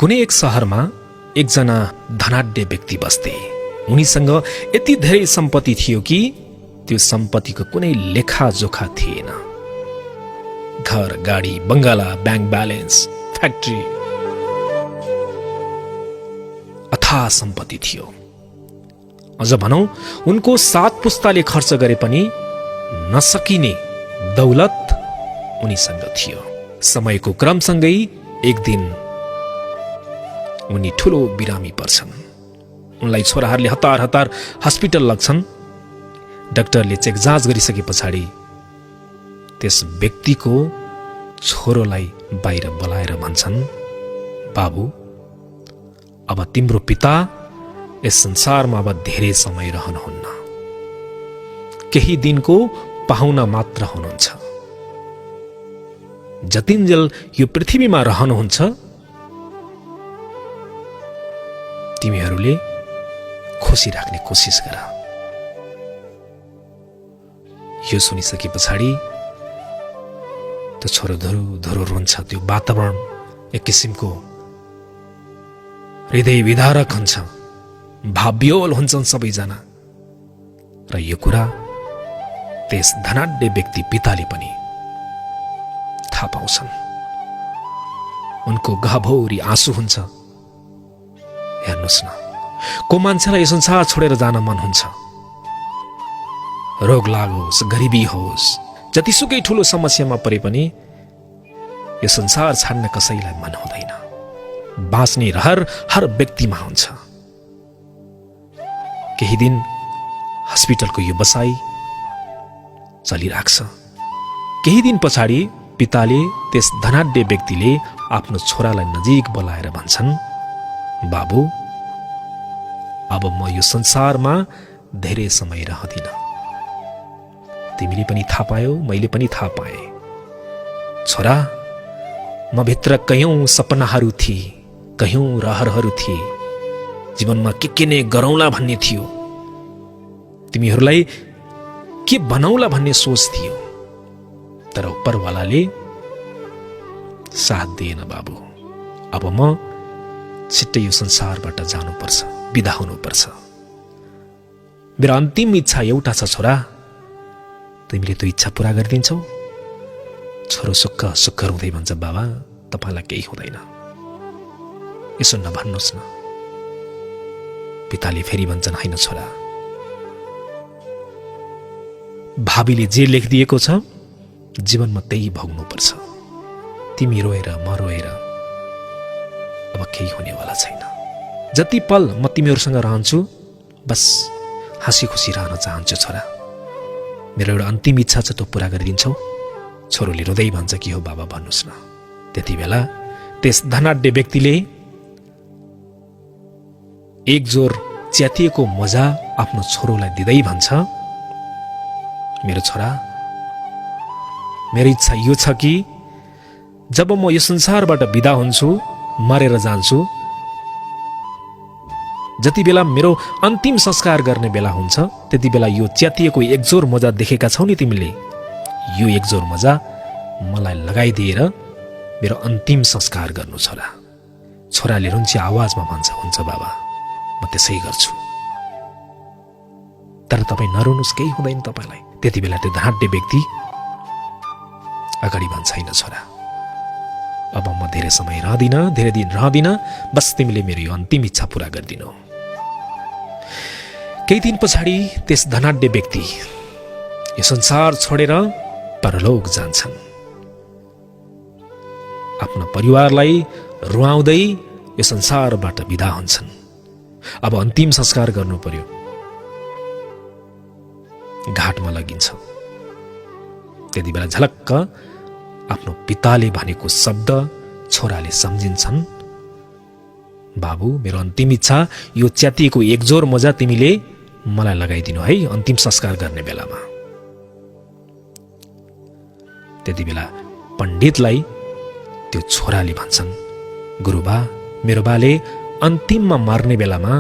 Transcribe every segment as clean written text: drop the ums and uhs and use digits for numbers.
कुनै एक शहरमा एकजना धनाढ्य व्यक्ति बस्थे। उनीसँग यति धेरै सम्पत्ति थियो कि त्यो सम्पत्तिको कुनै लेखाजोखा थिएन। घर, गाडी, बंगाला, ब्याङ्क ब्यालेन्स, फ्याक्ट्री, अथाह सम्पत्ति थियो। अझ भनौं उनको 7 पुस्ताले खर्च गरे पनि नसकिने दौलत उनीसँग थियो। समयको क्रमसँगै एक दिन उनी ठूलो बिरामी पर्छन्। उनलाई छोराहरूले हतार हतार हस्पिटल लग्छन्। डाक्टरले चेक जाँच गरिसके पछाडि त्यस व्यक्तिको छोरोलाई बाहिर बोलाएर भन्छन्, बाबु, अब तिम्रो पिता यस संसारमा अब धेरै समय रहनुहुन्न। केही दिनको पाहुना मात्र हुनुहुन्छ। जतिन्जेल यो पृथ्वीमा रहनुहुन्छ तिमीहरूले खुसी राख्ने कोसिस गर। यो सुनिसके पछाडि त्यो छोरो धुरु धुरु रुन्छ। त्यो वातावरण एक किसिमको हृदय विदारक हुन्छ। भावविह्वल हुन्छन् सबैजना। र यो कुरा त्यस धनाढ्य व्यक्ति पिताले पनि थाहा पाउँछन्। उनको गहभौरी आँसु हुन्छ। हेर्नुहोस् न, को मान्छेलाई यो संसार छोडेर जान मन हुन्छ? रोग लागोस्, गरिबी होस्, जतिसुकै ठूलो समस्यामा परे पनि यो संसार छाड्न कसैलाई मन हुँदैन। बाँच्ने रहर हर व्यक्तिमा हुन्छ। केही दिन हस्पिटलको यो बसाई चलिराख्छ। केही दिन पछाडि पिताले त्यस धनाढ्य व्यक्तिले आफ्नो छोरालाई नजिक बोलाएर भन्छन्, बाबु, अब म यो संसारमा धेरै समय रहदिन। तिमीले पनि थाहा पायौ, मैले पनि थाहा पाएँ। छोरा, म भित्र कयौं सपनाहरू थिए, कयौं रहरहरू थिए। जीवनमा के नै गरौँला भन्ने थियो। तिमीहरूलाई के बनाउला भन्ने सोच थियो। तर उपरवालाले साथ दिएन बाबु। अब म छिट्टै यो संसारबाट जानुपर्छ, बिदा हुनुपर्छ। मेरो अन्तिम इच्छा एउटा छ छोरा, तिमीले त्यो इच्छा पूरा गरिदिन्छौ? छोरो सुक्ख सुक्ख रुँदै भन्छ, बाबा, तपाईलाई केही हुँदैन। यसो नभन्नुहोस् न। पिताले फेरि भन्छन्, हैन छोरा, भावीले जे लेखिदिएको छ जीवनमा त्यही भोग्नुपर्छ। तिमी रोएर म रोएर अब केही हुनेवाला छैन। जति पल म तिमीहरूसँग रहन्छु बस हाँसी खुसी रहन चाहन्छु छोरा। मेरो एउटा अन्तिम इच्छा छ, त्यो पूरा गरिदिन्छौ? छोरोले रुँदै भन्छ, कि हो बाबा, भन्नुहोस् न। त्यति बेला त्यस धनाढ्य व्यक्तिले एक जोर च्यातिएको मजा आफ्नो छोरोलाई दिँदै भन्छ, मेरो छोरा, मेरो इच्छा यो छ कि जब म यो संसारबाट बिदा हुन्छु, मरेर जान्छु, जति बेला मेरो अन्तिम संस्कार गर्ने बेला हुन्छ त्यति बेला यो च्यातिएको एकजोर मोजा देखेका छौ नि तिमीले, यो एकजोर मोजा मलाई लगाइदिएर मेरो अन्तिम संस्कार गर्नु छोरा। छोराले रुन्ची आवाजमा भन्छ, हुन्छ बाबा, म त्यसै गर्छु। तर तपाईँ नरुनुस्, केही हुँदैन तपाईलाई। त्यति बेला त्यो धनाढ्य व्यक्ति अगाडि भन्छ, छैन छोरा, अब म धेरै समय रहदिन, धेरै दिन रहदिन, बस तिमीले मेरो यो अन्तिम इच्छा पूरा गरिदिनु। केही दिन पछाडि त्यस धनाढ्य व्यक्ति यो संसार छोडेर परलोक जान्छन्। आफ्नो परिवारलाई रुवाउँदै यो संसारबाट बिदा हुन्छन्। अब अन्तिम संस्कार गर्नु पर्यो। घाटमा लगिन्छ। त्यति बेला झलक्क आफ्नो पिताले भनेको शब्द छोराले सम्झिन्छन्, बाबु, मेरो अन्तिम इच्छा यो च्यातिएको एकजोर मोजा तिमीले मलाई लगाइदिनु है अन्तिम संस्कार गर्ने बेलामा। त्यति बेला पण्डितलाई त्यो छोराले भन्छन्, गुरुबा, मेरो बाले अन्तिममा मर्ने बेलामा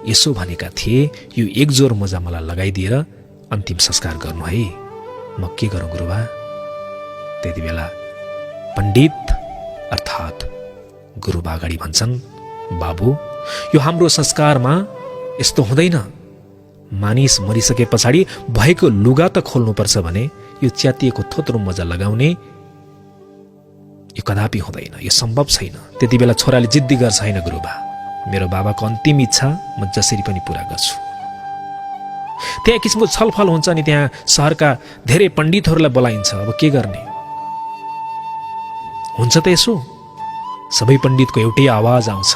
यसो भनेका थिए, यो एकजोर मोजा मलाई लगाइदिएर अन्तिम संस्कार गर्नु है। म के गरौँ गुरुबा? त्यति बेला पण्डित अर्थात् गुरुबा अगाडि भन्छन्, बाबु यो हाम्रो संस्कारमा यस्तो हुँदैन। मानिस मरिसके पछाडि भएको लुगा त खोल्नुपर्छ भने यो च्यातिएको थोत्रो मजा लगाउने यो कदापि हुँदैन, यो सम्भव छैन। त्यति बेला छोराले जिद्दी गर्छ, होइन गुरुबा, मेरो बाबाको अन्तिम इच्छा म जसरी पनि पूरा गर्छु। त्यहाँ किसिमको छलफल हुन्छ नि, त्यहाँ सहरका धेरै पण्डितहरूलाई बोलाइन्छ। अब के गर्ने हुन्छ त यसो? सबै पण्डितको एउटै आवाज आउँछ,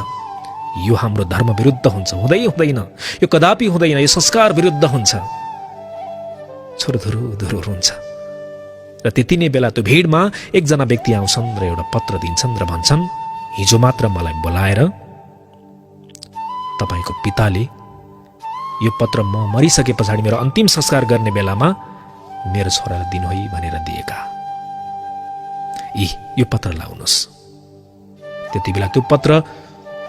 यो हाम्रो धर्म विरुद्ध हुन्छ, हुँदैन, यो कदापि हुँदैन, यो संस्कार विरुद्ध हुन्छ। छोरो धुरु हुन्छ। र त्यति नै बेला त्यो भिडमा एकजना व्यक्ति आउँछन् र एउटा पत्र दिन्छन् र भन्छन्, हिजो मात्र मलाई बोलाएर तपाईको पिताले यो पत्र म मरिसके पछाडि मेरो अन्तिम संस्कार गर्ने बेलामा मेरो छोरालाई दिनु है भनेर दिएका। यो पत्र लाउनुहोस्। त्यति बेला त्यो पत्र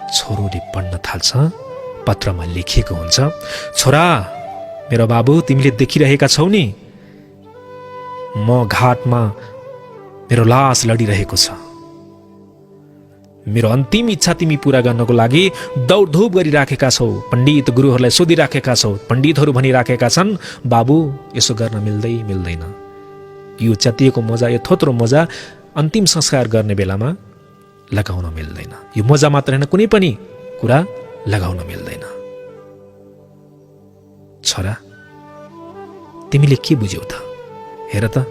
छोरोले पढ्न थाल्छ। पत्रमा लेखिएको हुन्छ, छोरा, मेरो बाबु, तिमीले देखिरहेका छौ नि, म घाटमा मेरो लास लडिरहेको छ। मेरो अन्तिम इच्छा तिमी पूरा गर्नको लागि दौडधुप गरिराखेका छौ। पण्डित गुरुहरूलाई सोधिराखेका छौ। पण्डितहरू भनिराखेका छन्, बाबु यसो गर्न मिल्दैन। यो च्यातिएको मोजा, यो थोत्रो मोजा अन्तिम संस्कार गर्ने बेलामा लगाउन मिल्दैन। यो मोजा मात्र हैन, कुनै पनि कुरा लगाउन मिल्दैन। छोरा, तिमीले के बुझ्यौ त? हेर त,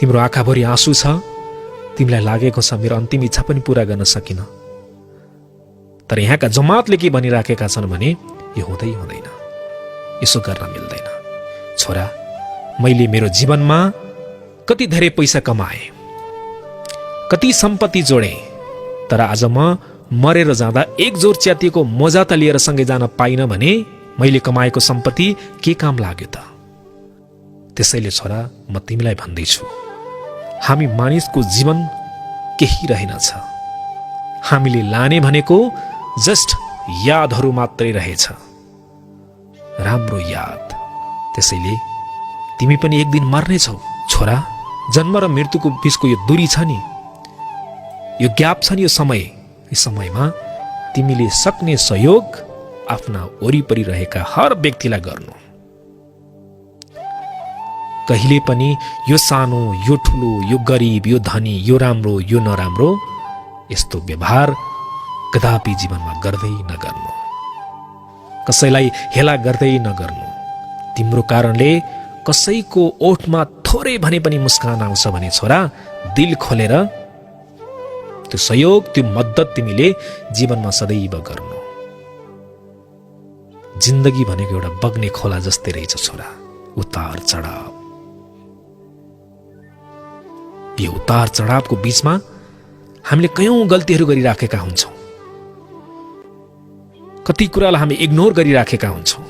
तिम्रो आँखाभरि आँसु छ। तिमीलाई लागेको छ मेरो अन्तिम इच्छा पनि पूरा गर्न सकिन। तर यहाँका जमातले के भनिराखेका छन् भने यो हुँदैन, यसो गर्न मिल्दैन। छोरा, मैले मेरो जीवनमा कति धेरै पैसा कमाए, कति सम्पत्ति जोडे, तर आज म मरेर जाँदा एक जोर च्यातिएको मोजा त लिएर सँगै जान पाइन भने मैले कमाएको सम्पत्ति के काम लाग्यो त? त्यसैले छोरा, म तिमीलाई भन्दैछु, हामी मानिसको जीवन केही रहेनछ। हामीले लाने भनेको जस्ट यादहरू मात्रै रहेछ, राम्रो याद। त्यसैले तिमी पनि एक दिन मर्नेछौ। छोरा, जन्म र मृत्युको बीचको यो दूरी छ नि, यो ग्याप छ नि, यो समयमा तिमीले सक्ने सहयोग आफ्ना वरिपरि रहेका हर व्यक्तिलाई गर्नु। कहिले पनि यो सानो, यो ठुलो, यो गरिब, यो धनी, यो राम्रो, यो नराम्रो, यस्तो व्यवहार कदापि जीवनमा गर्दै नगर्नु। कसैलाई हेला गर्दै नगर्नु। तिम्रो कारणले कसैको ओठमा थोरै भने पनि मुस्कान आउँछ भने छोरा, दिल खोलेर त्यो सहयोग, त्यो मद्दत तिमीले जीवनमा सदैव गर्नु। जिन्दगी भनेको एउटा बग्ने खोला जस्तै रहेछ छोरा, उतार चढाव। यो उतार चढावको बीचमा हामीले कयौं गल्तीहरू गरिराखेका हुन्छौं। कति कुरालाई हामी इग्नोर गरिराखेका हुन्छौं।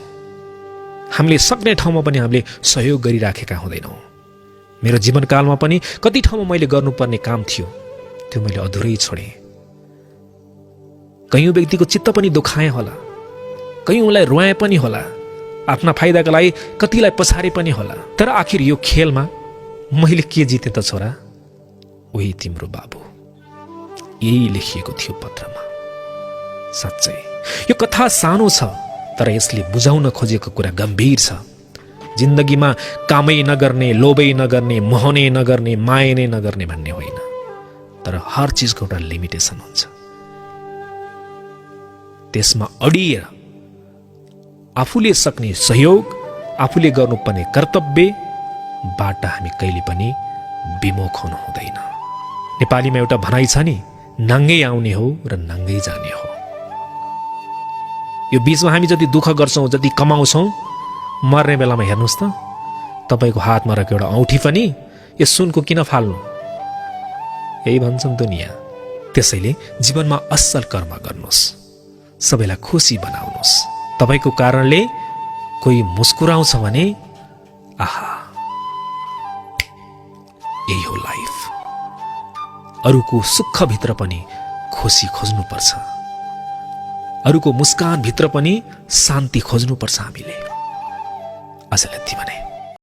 हामीले सक्ने ठाउँमा पनि हामीले सहयोग गरिराखेका हुँदैनौं। मेरो जीवनकालमा पनि कति ठाउँमा मैले गर्नुपर्ने काम थियो, त्यो मैले अधुरै छोडेँ। कयौं व्यक्तिको चित्त पनि दुखाए होला, कयौंलाई रुवाए पनि होला, आफ्ना फाइदाका लागि कतिलाई पछारे पनि होला। तर आखिर यो खेलमा मैले के जिते त छोरा? उही तिम्रो बाबु। यही लेखिएको थियो पत्रमा। साँच्चै यो कथा सानो छ, तर यसले बुझाउन खोजेको कुरा गम्भीर छ। जिन्दगीमा कामै नगर्ने, लोभै नगर्ने, मोहनै नगर्ने, माया नै नगर्ने भन्ने होइन, तर हर चीजको एउटा लिमिटेसन हुन्छ। त्यसमा अडिएर आफूले सक्ने सहयोग, आफूले गर्नुपर्ने कर्तव्यबाट हामी कहिले पनि विमुख हुनु हुँदैन। नेपालीमा एउटा भनाइ छ नि, नाङ्गै आउने हो र नाङ्गै जाने हो। यो बीचमा हामी जति दुःख गर्छौं, जति कमाउँछौं, मर्ने बेलामा हेर्नुहोस् त, तपाईको हातमा रहेको एउटा औँठी पनि यो सुनको किन फाल्नु? यही भन्छन् दुनिया। त्यसैले जीवनमा असल कर्म गर्नुहोस्, सबैलाई खुसी बनाउनुहोस्। तपाईको कारणले कोही मुस्कुराउँछ भने आहा, यही हो लाइफ। अरूको सुखभित्र पनि खुसी खोज्नुपर्छ, अरूको मुस्कान भित्र पनि शान्ति खोज्नुपर्छ हामीले। आजलाई यति भने।